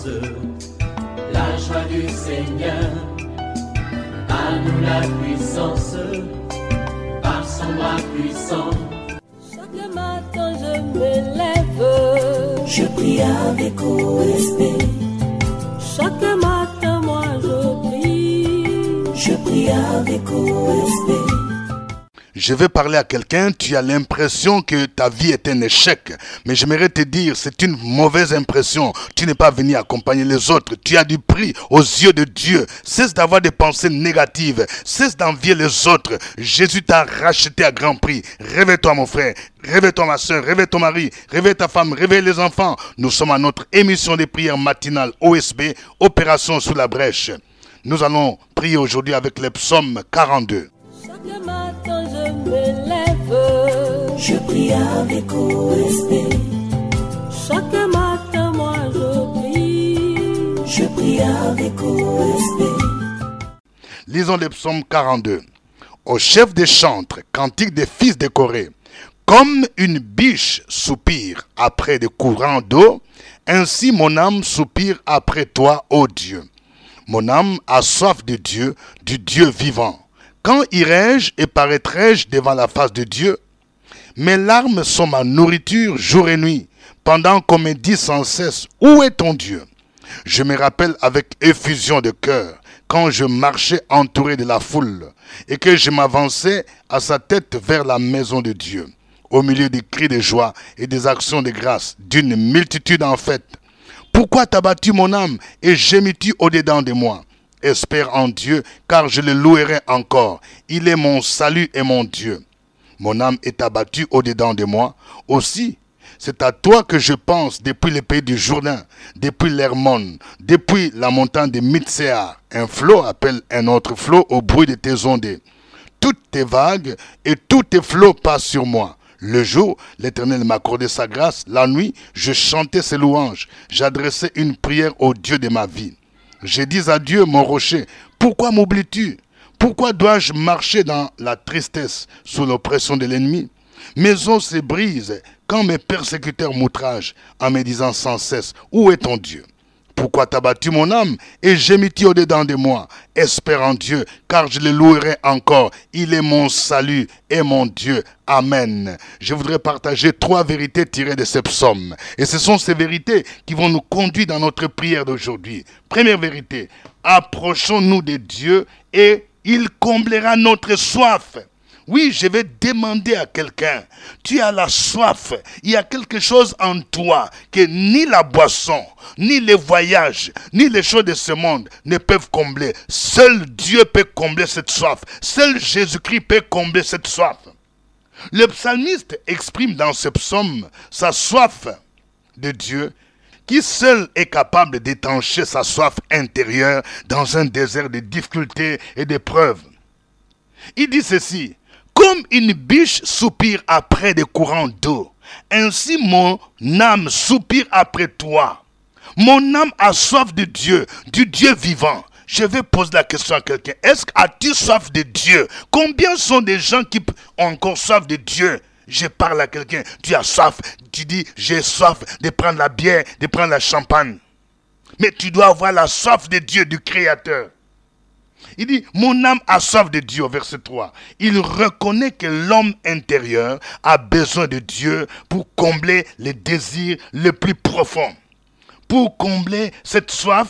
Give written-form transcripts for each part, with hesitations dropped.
puissance. La joie du Seigneur, à nous la puissance, par son bras puissant. Chaque matin je me lève, je prie avec OSB. Chaque matin moi je prie avec OSB. Je vais parler à quelqu'un, tu as l'impression que ta vie est un échec. Mais j'aimerais te dire, c'est une mauvaise impression. Tu n'es pas venu accompagner les autres. Tu as du prix aux yeux de Dieu. Cesse d'avoir des pensées négatives. Cesse d'envier les autres. Jésus t'a racheté à grand prix. Réveille-toi mon frère. Réveille-toi ma soeur. Réveille ton mari. Réveille ta femme. Réveille les enfants. Nous sommes à notre émission de prière matinale OSB, Opération sous la brèche. Nous allons prier aujourd'hui avec les psaumes 42. Chaque matin je me lève, je prie avec OSB. Chaque matin moi je prie avec OSB. Lisons les psaumes 42. Au chef des chantres, cantique des fils de Corée. Comme une biche soupire après des courants d'eau, ainsi mon âme soupire après toi, ô Dieu. Mon âme a soif de Dieu, du Dieu vivant. Quand irai-je et paraîtrai-je devant la face de Dieu? Mes larmes sont ma nourriture jour et nuit, pendant qu'on me dit sans cesse, où est ton Dieu? Je me rappelle avec effusion de cœur, quand je marchais entouré de la foule, et que je m'avançais à sa tête vers la maison de Dieu, au milieu des cris de joie et des actions de grâce, d'une multitude en fête. Pourquoi t'as battu mon âme et gémis-tu au-dedans de moi? Espère en Dieu, car je le louerai encore. Il est mon salut et mon Dieu. Mon âme est abattue au-dedans de moi. Aussi, c'est à toi que je pense depuis le pays du Jourdain, depuis l'Hermon, depuis la montagne de Mitséar. Un flot appelle un autre flot au bruit de tes ondées. Toutes tes vagues et tous tes flots passent sur moi. Le jour, l'Éternel m'accordait sa grâce. La nuit, je chantais ses louanges. J'adressais une prière au Dieu de ma vie. Je dis à Dieu, mon rocher, pourquoi m'oublies-tu? Pourquoi dois-je marcher dans la tristesse sous l'oppression de l'ennemi? Mes os se brisent quand mes persécuteurs m'outragent en me disant sans cesse, où est ton Dieu? Pourquoi t'as battu mon âme et gémis-tu au-dedans de moi? Espère en Dieu, car je le louerai encore. Il est mon salut et mon Dieu. Amen. Je voudrais partager 3 vérités tirées de ces psaumes. Et ce sont ces vérités qui vont nous conduire dans notre prière d'aujourd'hui. Première vérité, approchons-nous de Dieu et il comblera notre soif. Oui, je vais demander à quelqu'un, tu as la soif, il y a quelque chose en toi que ni la boisson, ni les voyages, ni les choses de ce monde ne peuvent combler. Seul Dieu peut combler cette soif. Seul Jésus-Christ peut combler cette soif. Le psalmiste exprime dans ce psaume sa soif de Dieu, qui seul est capable d'étancher sa soif intérieure dans un désert de difficultés et d'épreuves. Il dit ceci: comme une biche soupire après des courants d'eau, ainsi mon âme soupire après toi. Mon âme a soif de Dieu, du Dieu vivant. Je vais poser la question à quelqu'un. Est-ce que as-tu soif de Dieu? Combien sont des gens qui ont encore soif de Dieu? Je parle à quelqu'un. Tu as soif. Tu dis, j'ai soif de prendre la bière, de prendre la champagne. Mais tu dois avoir la soif de Dieu, du Créateur. Il dit, mon âme a soif de Dieu, au verset 3. Il reconnaît que l'homme intérieur a besoin de Dieu pour combler les désirs les plus profonds. Pour combler cette soif,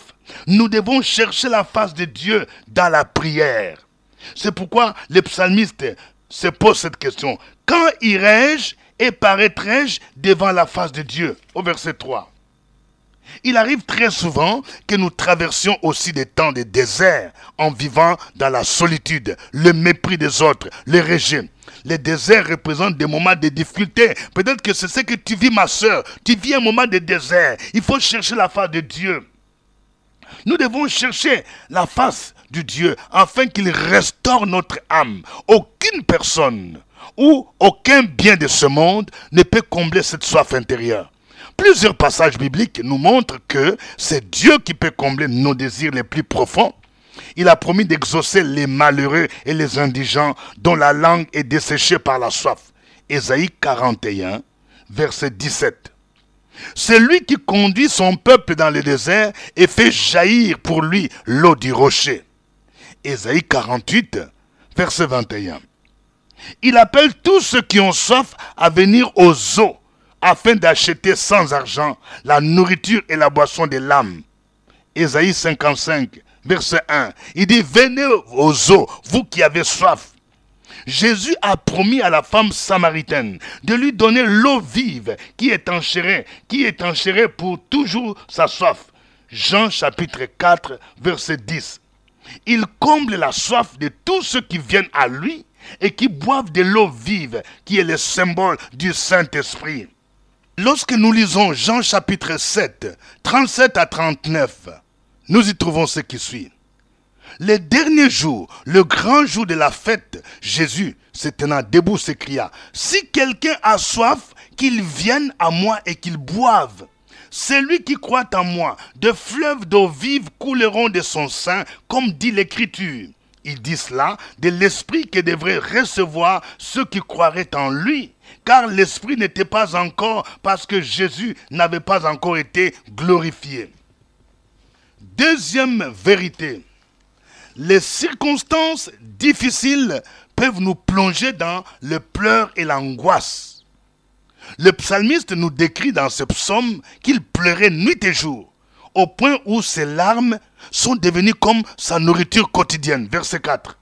nous devons chercher la face de Dieu dans la prière. C'est pourquoi le psalmiste se pose cette question. Quand irai-je et paraîtrai-je devant la face de Dieu? Au verset 3. Il arrive très souvent que nous traversions aussi des temps de désert en vivant dans la solitude, le mépris des autres, le rejet. Les déserts représentent des moments de difficulté. Peut-être que c'est ce que tu vis, ma soeur. Tu vis un moment de désert. Il faut chercher la face de Dieu. Nous devons chercher la face de Dieu afin qu'il restaure notre âme. Aucune personne ou aucun bien de ce monde ne peut combler cette soif intérieure. Plusieurs passages bibliques nous montrent que c'est Dieu qui peut combler nos désirs les plus profonds. Il a promis d'exaucer les malheureux et les indigents dont la langue est desséchée par la soif. Ésaïe 41, verset 17. C'est lui qui conduit son peuple dans le désert et fait jaillir pour lui l'eau du rocher. Ésaïe 48, verset 21. Il appelle tous ceux qui ont soif à venir aux eaux, afin d'acheter sans argent la nourriture et la boisson de l'âme. Ésaïe 55, verset 1. Il dit, venez aux eaux, vous qui avez soif. Jésus a promis à la femme samaritaine de lui donner l'eau vive qui étancherait pour toujours sa soif. Jean chapitre 4, verset 10. Il comble la soif de tous ceux qui viennent à lui et qui boivent de l'eau vive qui est le symbole du Saint-Esprit. Lorsque nous lisons Jean chapitre 7, 37 à 39, nous y trouvons ce qui suit. Le dernier jour, le grand jour de la fête, Jésus, se tenant debout, s'écria, « Si quelqu'un a soif, qu'il vienne à moi et qu'il boive. Celui qui croit en moi, de fleuves d'eau vive couleront de son sein, comme dit l'Écriture. » Il dit cela de l'Esprit que devraient recevoir ceux qui croiraient en lui, car l'Esprit n'était pas encore, parce que Jésus n'avait pas encore été glorifié. Deuxième vérité. Les circonstances difficiles peuvent nous plonger dans le pleur et l'angoisse. Le psalmiste nous décrit dans ce psaume qu'il pleurait nuit et jour, au point où ses larmes sont devenues comme sa nourriture quotidienne. Verset 4.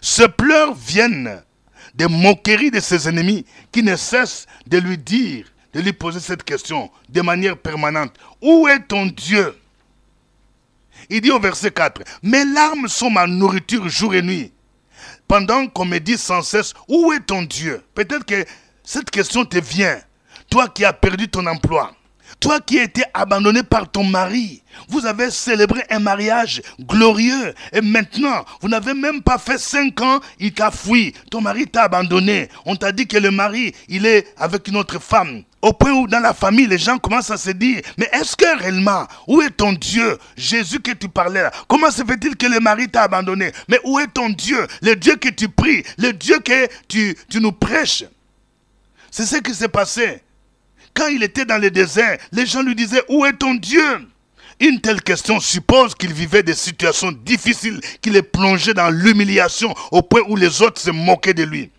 Ces pleurs viennent des moqueries de ses ennemis qui ne cessent de lui dire, de lui poser cette question de manière permanente. Où est ton Dieu? Il dit au verset 4, « Mes larmes sont ma nourriture jour et nuit. » Pendant qu'on me dit sans cesse, « Où est ton Dieu ?» Peut-être que cette question te vient. Toi qui as perdu ton emploi. Toi qui as été abandonné par ton mari. Vous avez célébré un mariage glorieux. Et maintenant, vous n'avez même pas fait 5 ans, il t'a fui. Ton mari t'a abandonné. On t'a dit que le mari, il est avec une autre femme. Au point où dans la famille, les gens commencent à se dire, mais est-ce que réellement, où est ton Dieu? Jésus que tu parlais là, comment se fait-il que le mari t'a abandonné? Mais où est ton Dieu? Le Dieu que tu pries, le Dieu que tu nous prêches. C'est ce qui s'est passé. Quand il était dans le désert, les gens lui disaient, où est ton Dieu? Une telle question suppose qu'il vivait des situations difficiles, qu'il est plongé dans l'humiliation au point où les autres se moquaient de lui.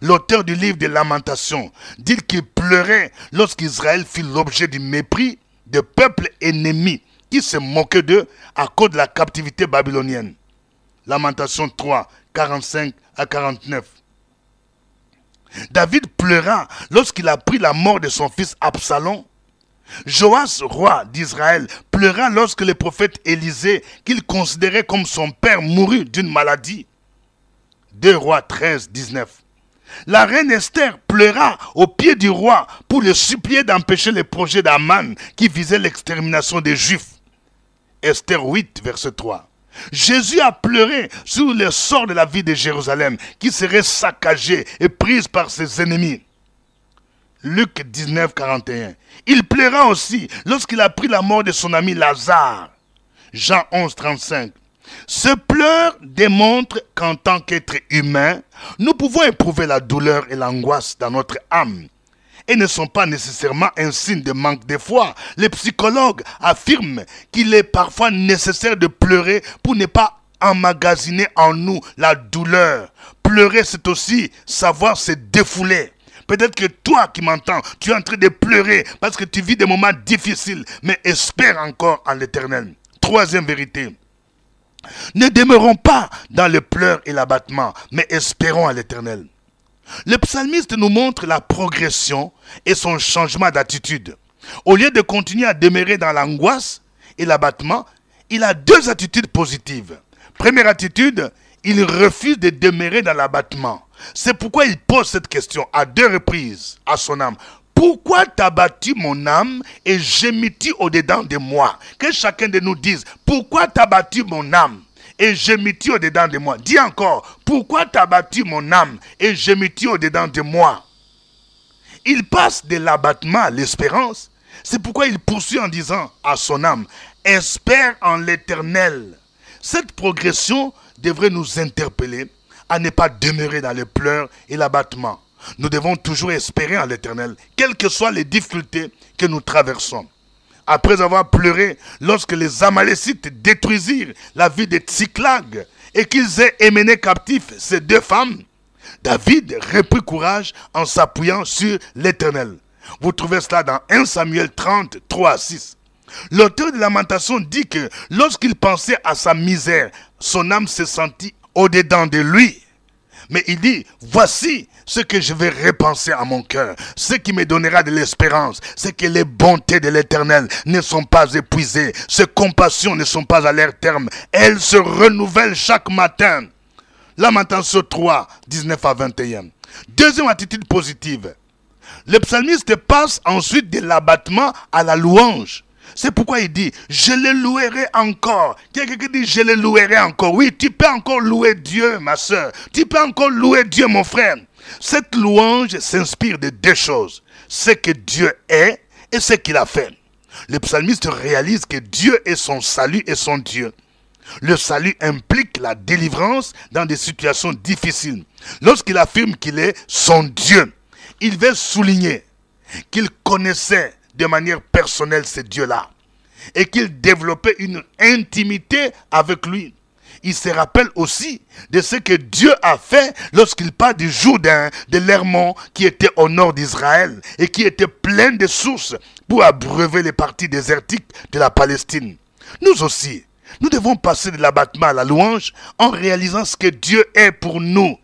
L'auteur du livre des Lamentations dit qu'il pleurait lorsqu'Israël fit l'objet du mépris de peuples ennemis qui se moquaient d'eux à cause de la captivité babylonienne. Lamentation 3, 45 à 49. David pleura lorsqu'il apprit la mort de son fils Absalom. Joas, roi d'Israël, pleura lorsque le prophète Élisée, qu'il considérait comme son père, mourut d'une maladie. 2 Rois 13, 19. La reine Esther pleura au pied du roi pour le supplier d'empêcher les projets d'Aman qui visaient l'extermination des Juifs. Esther 8, verset 3. Jésus a pleuré sur le sort de la ville de Jérusalem qui serait saccagée et prise par ses ennemis. Luc 19, 41. Il pleura aussi lorsqu'il apprit la mort de son ami Lazare. Jean 11, 35. Ce pleur démontre qu'en tant qu'être humain, nous pouvons éprouver la douleur et l'angoisse dans notre âme. Et ne sont pas nécessairement un signe de manque de foi. Les psychologues affirment qu'il est parfois nécessaire de pleurer pour ne pas emmagasiner en nous la douleur. Pleurer, c'est aussi savoir se défouler. Peut-être que toi qui m'entends, tu es en train de pleurer parce que tu vis des moments difficiles, mais espère encore en l'Éternel. Troisième vérité. Ne demeurons pas dans le pleur et l'abattement, mais espérons à l'Éternel. Le psalmiste nous montre la progression et son changement d'attitude. Au lieu de continuer à demeurer dans l'angoisse et l'abattement, il a 2 attitudes positives. Première attitude, il refuse de demeurer dans l'abattement. C'est pourquoi il pose cette question à 2 reprises à son âme. Pourquoi t'as battu mon âme et gémis-tu au-dedans de moi? Que chacun de nous dise, pourquoi t'as battu mon âme et gémis-tu au-dedans de moi? Dis encore, pourquoi t'as battu mon âme et gémis-tu au-dedans de moi? Il passe de l'abattement à l'espérance. C'est pourquoi il poursuit en disant à son âme, espère en l'Éternel. Cette progression devrait nous interpeller à ne pas demeurer dans le pleur et l'abattement. Nous devons toujours espérer en l'Éternel, quelles que soient les difficultés que nous traversons. Après avoir pleuré lorsque les Amalécites détruisirent la ville de Tsiklag et qu'ils aient émené captifs ces 2 femmes, David reprit courage en s'appuyant sur l'Éternel. Vous trouvez cela dans 1 Samuel 30, 3-6. L'auteur de Lamentation dit que lorsqu'il pensait à sa misère, son âme se sentit au-dedans de lui. Mais il dit, voici ce que je vais repenser à mon cœur. Ce qui me donnera de l'espérance, c'est que les bontés de l'Éternel ne sont pas épuisées. Ses compassions ne sont pas à leur terme. Elles se renouvellent chaque matin. Lamentation 3, 19 à 21. Deuxième attitude positive. Le psalmiste passe ensuite de l'abattement à la louange. C'est pourquoi il dit, je le louerai encore. Quelqu'un qui dit, je le louerai encore. Oui, tu peux encore louer Dieu, ma soeur. Tu peux encore louer Dieu, mon frère. Cette louange s'inspire de 2 choses. Ce que Dieu est et ce qu'il a fait. Le psalmiste réalise que Dieu est son salut et son Dieu. Le salut implique la délivrance dans des situations difficiles. Lorsqu'il affirme qu'il est son Dieu, il veut souligner qu'il connaissait de manière personnelle ce Dieu-là et qu'il développait une intimité avec lui. Il se rappelle aussi de ce que Dieu a fait lorsqu'il parle du Jourdain, de l'Hermon qui était au nord d'Israël et qui était plein de sources pour abreuver les parties désertiques de la Palestine. Nous aussi, nous devons passer de l'abattement à la louange en réalisant ce que Dieu est pour nous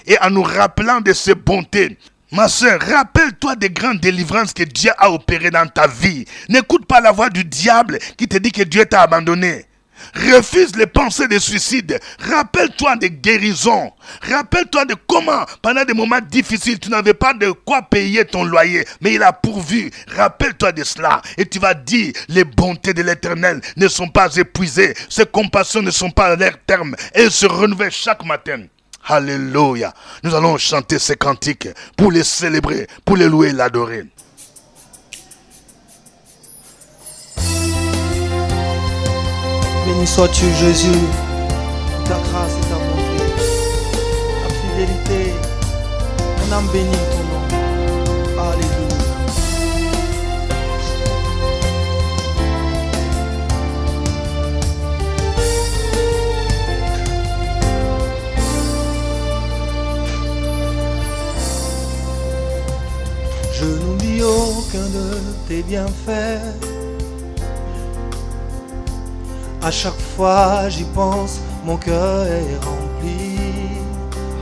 et en nous rappelant de ses bontés. Ma soeur, rappelle-toi des grandes délivrances que Dieu a opérées dans ta vie. N'écoute pas la voix du diable qui te dit que Dieu t'a abandonné. Refuse les pensées de suicide. Rappelle-toi des guérisons. Rappelle-toi de comment, pendant des moments difficiles, tu n'avais pas de quoi payer ton loyer, mais il a pourvu. Rappelle-toi de cela et tu vas dire, les bontés de l'Éternel ne sont pas épuisées. Ses compassions ne sont pas à leur terme. Elles se renouvellent chaque matin. Alléluia. Nous allons chanter ces cantiques pour les célébrer, pour les louer et l'adorer. Béni sois-tu, Jésus, ta grâce et ta bonté, ta fidélité. Mon âme bénit ton nom. Alléluia. Je n'oublie aucun de tes bienfaits. À chaque fois j'y pense, mon cœur est rempli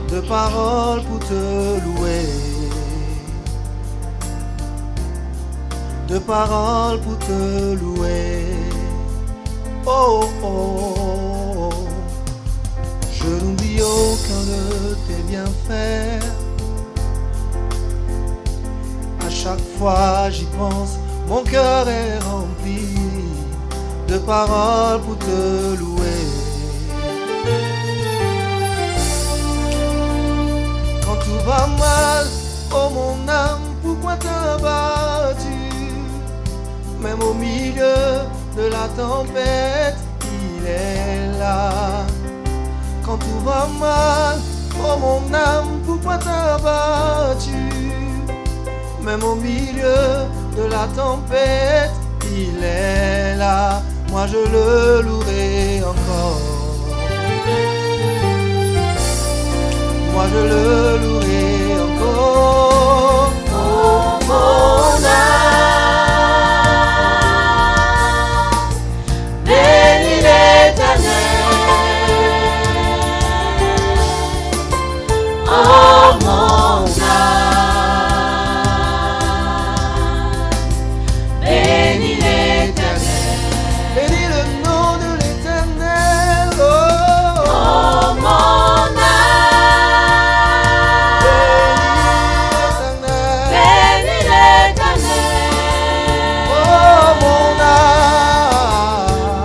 de paroles pour te louer, de paroles pour te louer. Oh, oh, oh. Je n'oublie aucun de tes bienfaits. À chaque fois j'y pense, mon cœur est rempli de paroles pour te louer. Quand tout va mal, oh mon âme, pourquoi t'as battu? Même au milieu de la tempête, il est là. Quand tout va mal, oh mon âme, pourquoi t'as battu? Même au milieu de la tempête, il est là. Moi je le louerai encore. Moi je le louerai encore. Oh mon âme, bénis l'Éternel. Oh mon âme, bénis l'Éternel. Bénis le nom de l'Éternel. Oh mon âme, bénis l'Éternel. Oh mon âme,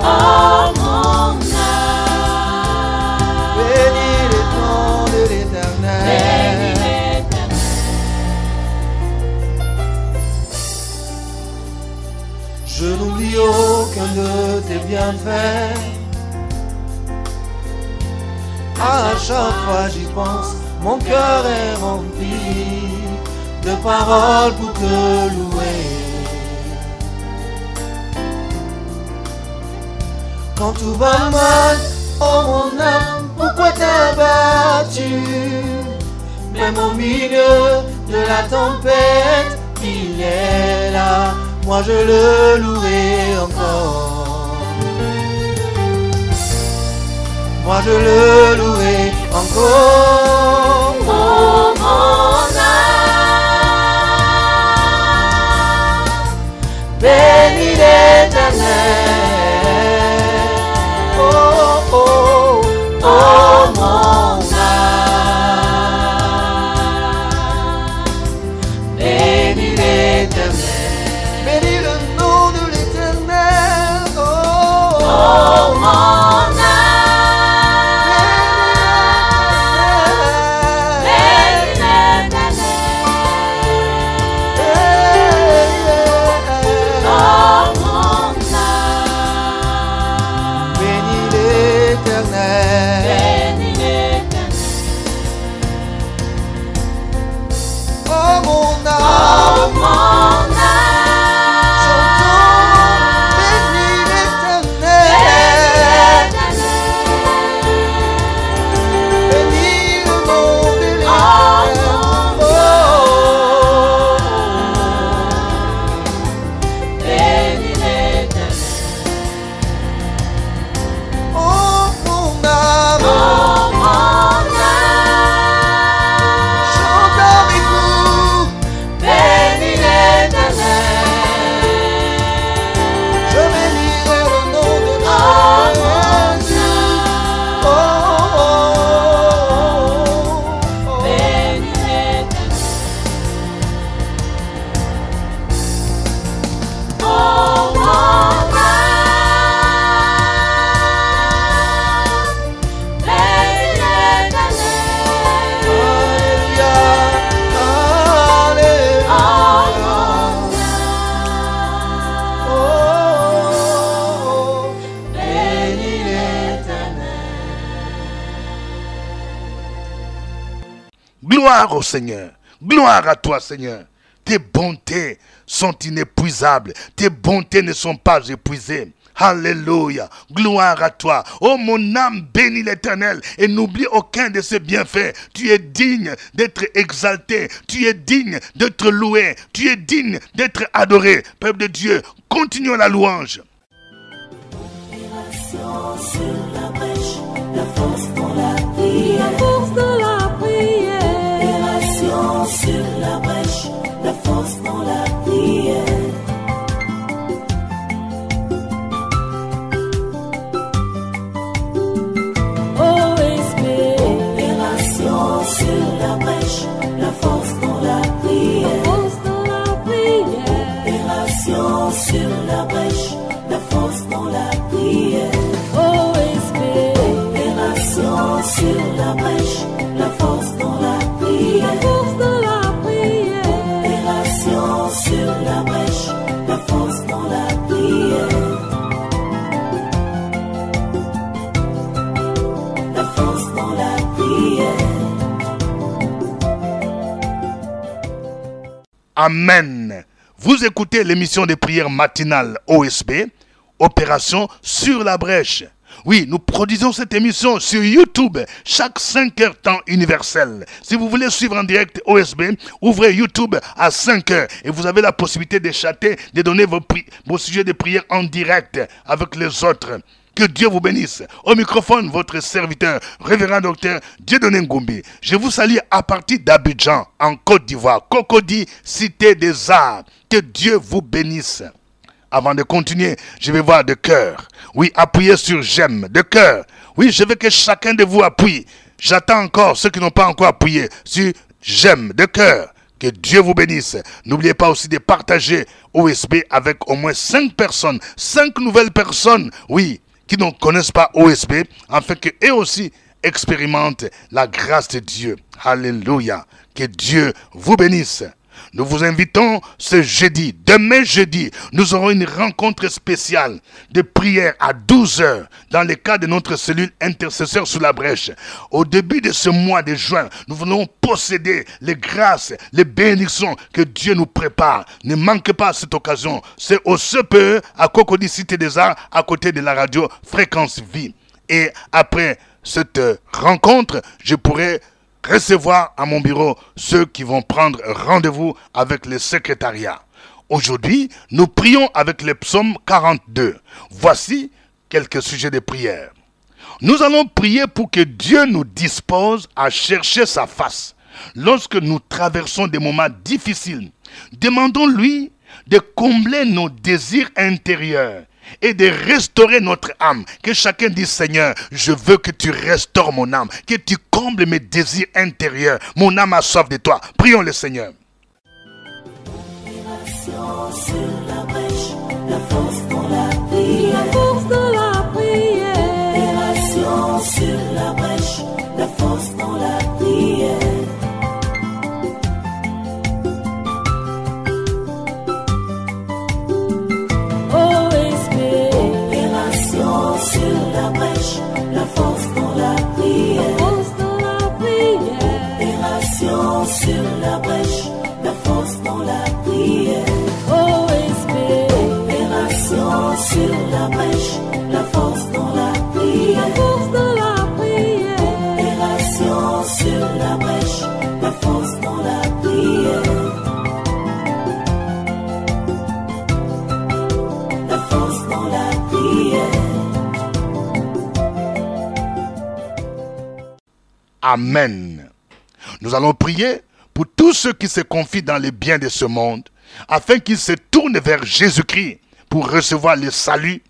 Oh mon âme, bénis le nom de l'Éternel. bénis l'Éternel. Je n'oublie aucun de tes bienfaits. À chaque fois j'y pense, mon cœur est rempli de paroles pour te louer. Quand tout va mal, oh mon âme, pourquoi t'as battu? Même au milieu de la tempête, il est là, moi je le louerai encore. Moi je le louerai encore. Oh mon âme, Bénis l'Éternel. Oh, oh, oh mon âme, bénis l'Éternel. Bénis le nom de l'Éternel. Oh, oh mon âme, bénis l'Éternel. Oh mon âme, Bénis l'Éternel. bénis l'Éternel. Oh mon Oh âme, mon âme, chantons, bénis l'Éternel. Bénis le nom de l'Éternel. bénis l'Éternel. Oh, oh mon âme, Oh mon âme, chante avec nous. bénis l'Éternel. Je bénirai le nom de Oh mon Jésus. Oh, âme, oh, oh, oh. bénis l'Éternel. Oh mon âme, bénis l'Éternel. Alléluia, Oh Alléluia. Oh, mon âme, bénis l'Éternel. Gloire au Seigneur. Gloire à toi, Seigneur. Tes bontés sont inépuisables. Tes bontés ne sont pas épuisées. Alléluia. Gloire à toi. Oh mon âme, bénis l'Éternel et n'oublie aucun de ses bienfaits. Tu es digne d'être exalté. Tu es digne d'être loué. Tu es digne d'être adoré. Peuple de Dieu, continuons la louange. Sur la brèche, la force dans la prière. La force dans la prière. Opération sur la brèche, la force dans la prière. OSB. Opération sur la brèche, la force dans la prière. La force dans la prière. Opération sur la brèche, la force dans la prière. OSB. Opération sur la brèche, la force dans la prière. La force dans la prière. Opération sur la brèche, la force dans la prière. La force dans la prière. Amen. Vous écoutez l'émission de prière matinale OSB, Opération sur la brèche. Oui, nous produisons cette émission sur YouTube chaque 5 heures temps universel. Si vous voulez suivre en direct OSB, ouvrez YouTube à 5 heures et vous avez la possibilité de chatter, de donner vos sujets de prière en direct avec les autres. Que Dieu vous bénisse. Au microphone, votre serviteur, révérend docteur Dieudonné Ngumbi. Je vous salue à partir d'Abidjan, en Côte d'Ivoire. Cocody, cité des arts. Que Dieu vous bénisse. Avant de continuer, je vais voir de cœur. Oui, appuyez sur j'aime, de cœur. Oui, je veux que chacun de vous appuie. J'attends encore ceux qui n'ont pas encore appuyé sur j'aime, de cœur. Que Dieu vous bénisse. N'oubliez pas aussi de partager OSB avec au moins 5 personnes. 5 nouvelles personnes, oui, qui ne connaissent pas OSB, afin qu'eux aussi expérimentent la grâce de Dieu. Alléluia. Que Dieu vous bénisse. Nous vous invitons ce jeudi, demain jeudi, nous aurons une rencontre spéciale de prière à 12 h dans le cadre de notre cellule intercesseur sous la brèche. Au début de ce mois de juin, nous voulons posséder les grâces, les bénédictions que Dieu nous prépare. Ne manquez pas cette occasion. C'est au CPE à Cocody Cité des Arts, à côté de la radio Fréquence Vie. Et après cette rencontre, je pourrai recevoir à mon bureau ceux qui vont prendre rendez-vous avec le secrétariat. Aujourd'hui, nous prions avec le psaume 42. Voici quelques sujets de prière. Nous allons prier pour que Dieu nous dispose à chercher sa face lorsque nous traversons des moments difficiles. Demandons-lui de combler nos désirs intérieurs et de restaurer notre âme. Que chacun dise: Seigneur, je veux que tu restaures mon âme, que tu combles mes désirs intérieurs. Mon âme a soif de toi. Prions le Seigneur. La force dans la prière, la force dans la prière. Sur la brèche, la force dans la prière. Sur la brèche, la force dans la prière, force dans la prière. Opération sur la brèche, la force dans la prière. Opération sur la brèche, la force dans la prière, force dans la prière. Opération sur la brèche, la force dans la prière. La force dans la prière. Amen. Nous allons prier pour tous ceux qui se confient dans les biens de ce monde, afin qu'ils se tournent vers Jésus-Christ pour recevoir le salut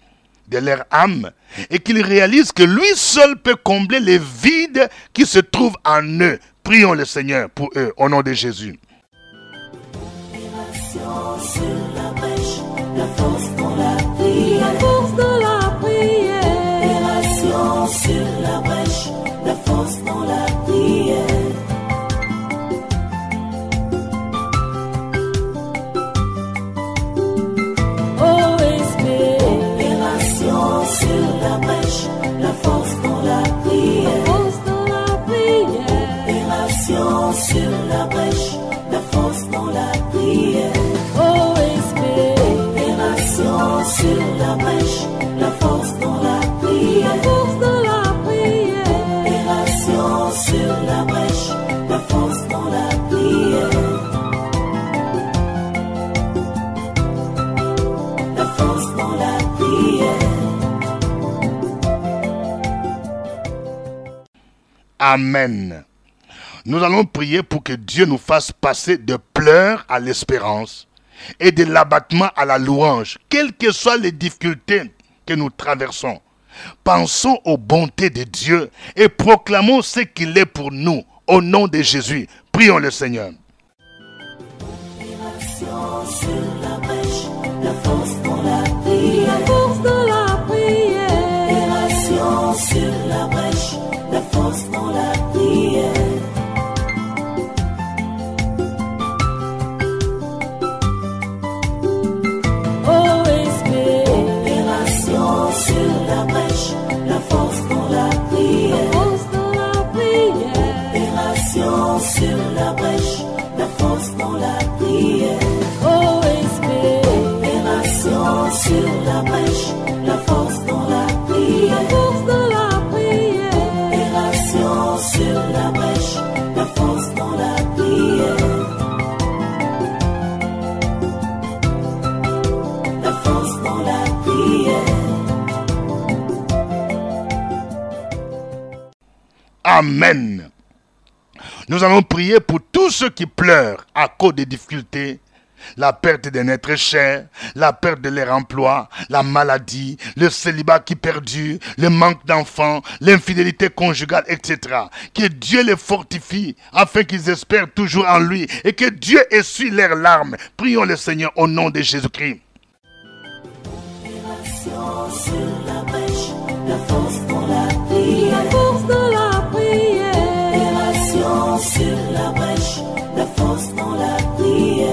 de leur âme et qu'ils réalisent que lui seul peut combler les vides qui se trouvent en eux. Prions le Seigneur pour eux, au nom de Jésus. Sur la brèche, la force dans la prière, la force dans la prière. Opération sur la brèche, la force dans la prière. Opération sur la brèche, la force dans la prière, force dans la prière. Opération sur la brèche, la force dans la prière. Opération sur la brèche, la force dans la prière, force dans la prière. Opération sur la brèche, la force dans la prière. La force dans la prière. Amen. Nous allons prier pour que Dieu nous fasse passer de pleurs à l'espérance et de l'abattement à la louange, quelles que soient les difficultés que nous traversons. Pensons aux bontés de Dieu et proclamons ce qu'il est pour nous. Au nom de Jésus, prions le Seigneur. Opération sur la brèche, la force dans la prière, la force dans la prière. Opération sur la brèche, la force dans la prière. Opération sur la brèche, la force dans la prière, force dans la prière. Opération sur la brèche, la force dans la prière. Opération sur la brèche, la force dans la prière, force dans la prière. Opération sur la brèche, la force dans la prière. La force dans la prière. Amen. Nous allons prier pour tous ceux qui pleurent à cause des difficultés, la perte d'un être cher, la perte de leur emploi, la maladie, le célibat qui perdure, le manque d'enfants, l'infidélité conjugale, etc. Que Dieu les fortifie afin qu'ils espèrent toujours en lui et que Dieu essuie leurs larmes. Prions le Seigneur au nom de Jésus-Christ. Opération sur la brèche, la force dans la prière, la force dans la prière. Opération sur la brèche, la force dans la prière.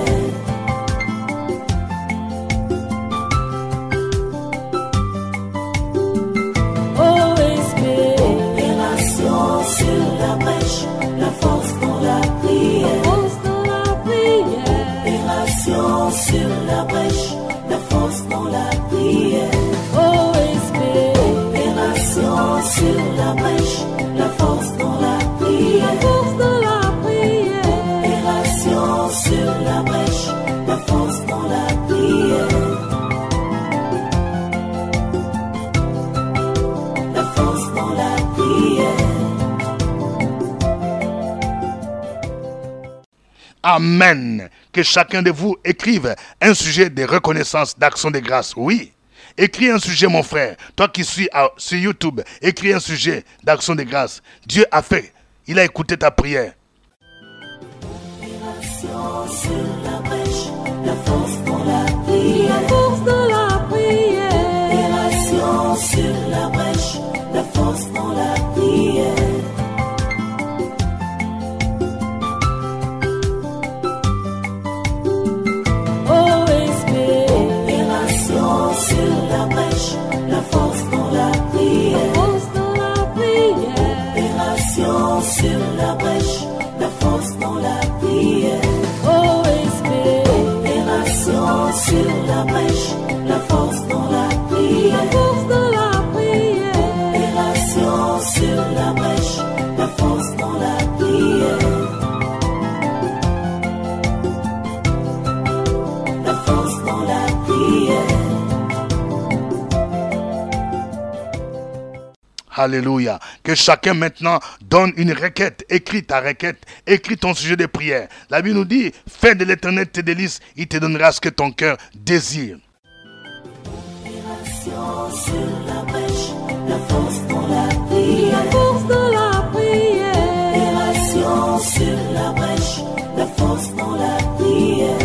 Amen. Que chacun de vous écrive un sujet de reconnaissance, d'action de grâce. Oui. Écris un sujet, mon frère. Toi qui suis sur YouTube, écris un sujet d'action de grâce. Dieu a fait. Il a écouté ta prière. Sur la brèche, la force dans la prière. La force dans la prière. Opération sur la brèche, la force dans la prière. Opération sur la brèche, la force dans la prière. Force dans la prière. Opération sur la brèche, la force dans la prière. Opération sur la brèche, la force dans la prière. Force dans la prière. Opération sur la brèche, la force dans la prière. La force dans la prière. Alléluia. Que chacun maintenant donne une requête. Écris ta requête. Écris ton sujet de prière. La Bible nous dit, fais de l'Éternel tes délices, il te donnera ce que ton cœur désire. Opération sur la brèche, la force dans la prière. La force dans la prière. Opération sur la brèche, la force dans la prière.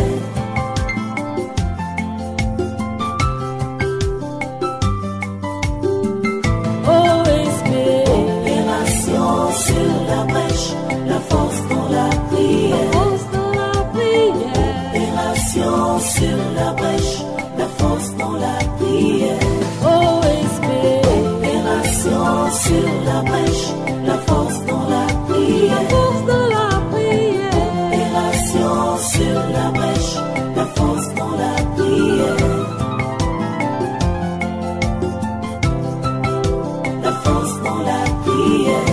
Sur la brèche, la force dans la prière. Force dans la prière. Opération sur la brèche, la force dans la prière. Opération sur la brèche, la force dans la prière. Force dans la prière. Opération sur la brèche, la force dans la prière. La force dans la prière.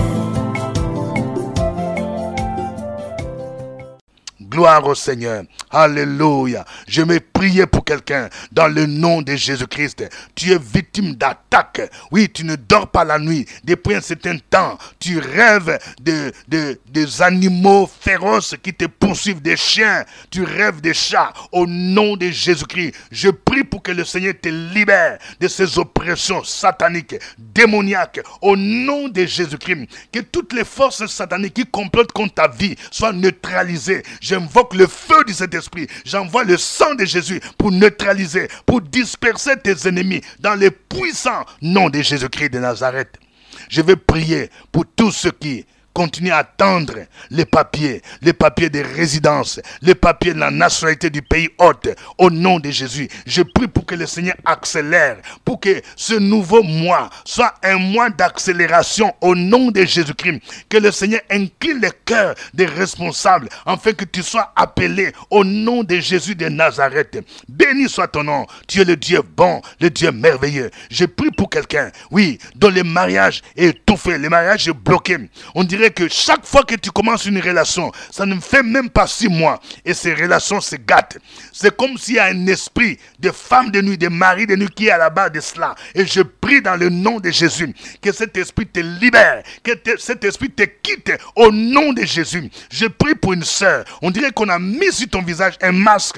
Gloire au Seigneur. Alléluia. Je vais prier pour quelqu'un dans le nom de Jésus-Christ. Tu es victime d'attaque. Oui, tu ne dors pas la nuit. Depuis un certain temps, tu rêves des animaux féroces qui te poursuivent, des chiens. Tu rêves des chats. Au nom de Jésus-Christ, je prie pour que le Seigneur te libère de ces oppressions sataniques, démoniaques. Au nom de Jésus-Christ, que toutes les forces sataniques qui complotent contre ta vie soient neutralisées. J'invoque le feu du Saint-Esprit. J'envoie le sang de Jésus pour neutraliser, pour disperser tes ennemis dans le puissant nom de Jésus-Christ de Nazareth. Je vais prier pour tous ceux qui continuent à attendre les papiers de résidence, les papiers de la nationalité du pays hôte. Au nom de Jésus, je prie pour que le Seigneur accélère, pour que ce nouveau mois soit un mois d'accélération au nom de Jésus-Christ. Que le Seigneur incline les cœurs des responsables, afin que tu sois appelé au nom de Jésus de Nazareth. Béni soit ton nom. Tu es le Dieu bon, le Dieu merveilleux. Je prie pour quelqu'un, oui, dont le mariage est étouffé, le mariage est bloqué. On dirait que chaque fois que tu commences une relation, ça ne fait même pas 6 mois et ces relations se gâtent. C'est comme s'il y a un esprit de femme de nuit, de mari de nuit qui est à la base de cela. Et je prie dans le nom de Jésus que cet esprit te libère, que cet esprit te quitte au nom de Jésus. Je prie pour une sœur. On dirait qu'on a mis sur ton visage un masque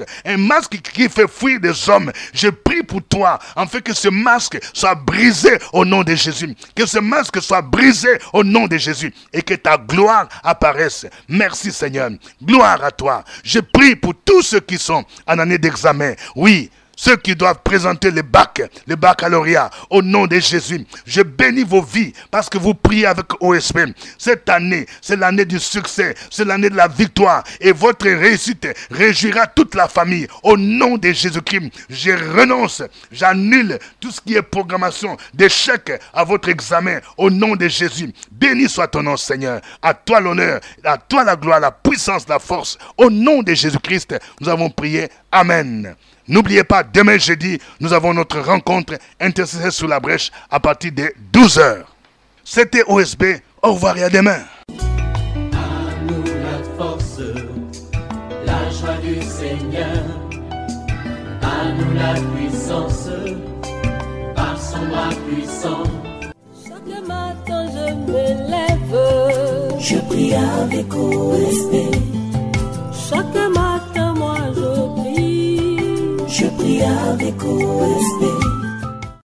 qui fait fuir des hommes. Je prie pour toi, afin que ce masque soit brisé au nom de Jésus. Que ce masque soit brisé au nom de Jésus et que ta gloire apparaisse. Merci Seigneur. Gloire à toi. Je prie pour tous ceux qui sont en année d'examen. Oui, ceux qui doivent présenter le baccalauréat, au nom de Jésus. Je bénis vos vies parce que vous priez avec OSP. Cette année, c'est l'année du succès, c'est l'année de la victoire. Et votre réussite réjouira toute la famille. Au nom de Jésus-Christ, je renonce, j'annule tout ce qui est programmation d'échec à votre examen. Au nom de Jésus, béni soit ton nom Seigneur. À toi l'honneur, à toi la gloire, la puissance, la force. Au nom de Jésus-Christ, nous avons prié. Amen. N'oubliez pas, demain jeudi, nous avons notre rencontre intercesseur sous la brèche à partir de 12h. C'était OSB. Au revoir et à demain. À nous la force, la joie du Seigneur. À nous la puissance, par son bras puissant. Chaque matin je me lève, je prie avec OSB. Chaque avec OSP.